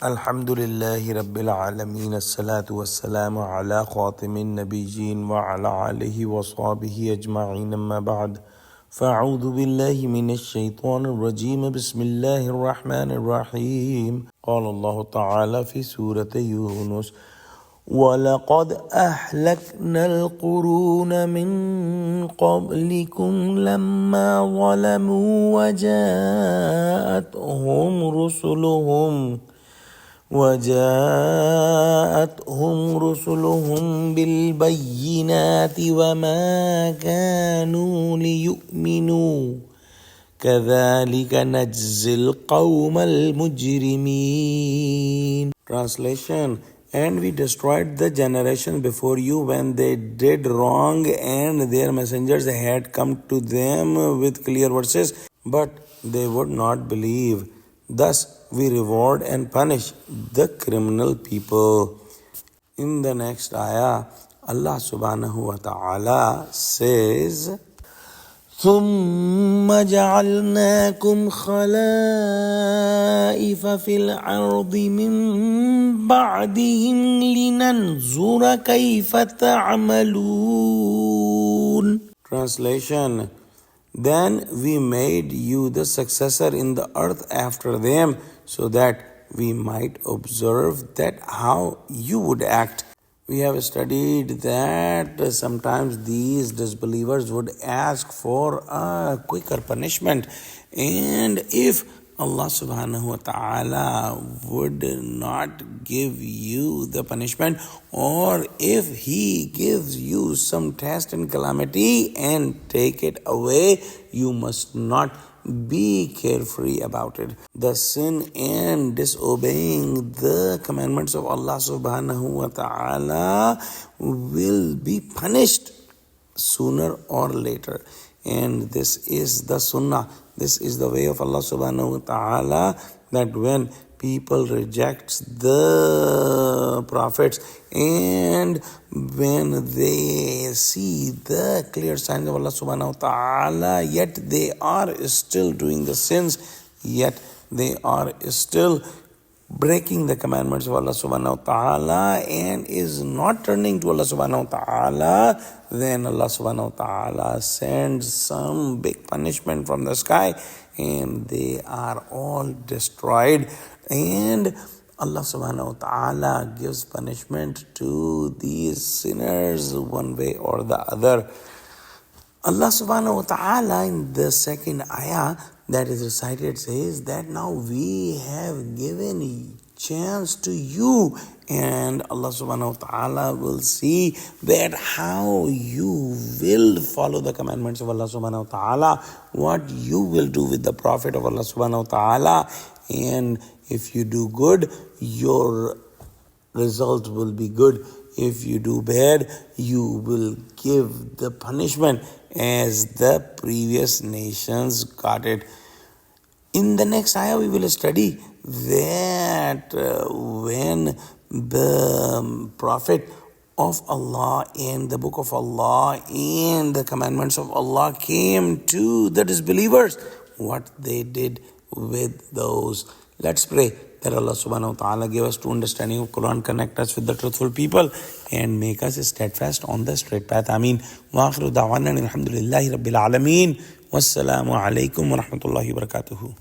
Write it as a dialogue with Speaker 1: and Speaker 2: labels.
Speaker 1: Alhamdulillahi Rabbil Alameen. As-salatu was-salamu ala khatimin nabiyyin wa ala alihi wa sahbihi ajma'in amma ba'd. فأعوذ بالله من الشيطان الرجيم بسم الله الرحمن الرحيم. قال الله تعالى في سورة يونس: وَلَقَدْ أَهْلَكْنَا الْقُرُونَ مِنْ قَبْلِكُمْ لَمَّا ظَلَمُوا وجاءتهم رسلهم بالبينات وما كانوا ليؤمنوا كذلك نجزي القوم المجرمين. Translation: And we destroyed the generation before you when they did wrong, and their messengers had come to them with clear verses, but they would not believe. Thus we reward and punish the criminal people. In the next ayah, Allah subhanahu wa ta'ala says, ثُمَّ جَعَلْنَاكُمْ خَلَائِفَ فِي الْأَرْضِ مِنْ بَعْدِهِمْ لِنَنْظُرَ كَيْفَ تَعْمَلُونَ. Translation: Then we made you the successor in the earth after them, so that we might observe that how you would act. We have studied that sometimes these disbelievers would ask for a quicker punishment, and if Allah subhanahu wa ta'ala would not give you the punishment, or if He gives you some test and calamity and take it away, you must not be carefree about it. The sin and disobeying the commandments of Allah subhanahu wa ta'ala will be punished sooner or later. And this is the sunnah. This is the way of Allah subhanahu wa ta'ala, that when people reject the prophets and when they see the clear signs of Allah subhanahu wa ta'ala, yet they are still doing the sins, yet they are still breaking the commandments of Allah subhanahu wa ta'ala and is not turning to Allah subhanahu wa ta'ala, then Allah subhanahu wa ta'ala sends some big punishment from the sky and they are all destroyed. And Allah subhanahu wa ta'ala gives punishment to these sinners one way or the other. Allah subhanahu wa ta'ala in the second ayah that is recited says that now we have given a chance to you, and Allah subhanahu wa ta'ala will see that how you will follow the commandments of Allah subhanahu wa ta'ala, what you will do with the Prophet of Allah subhanahu wa ta'ala, and if you do good, your result will be good. If you do bad, you will give the punishment as the previous nations got it. In the next ayah, we will study that when the Prophet of Allah and the book of Allah and the commandments of Allah came to the disbelievers, what they did with those. Let's pray that Allah subhanahu wa ta'ala give us true understanding of Quran, connect us with the truthful people and make us steadfast on the straight path. Ameen. Wa akhiru da'wana alhamdulillahi rabbil alameen. Wassalamu alaikum wa rahmatullahi wa barakatuhu.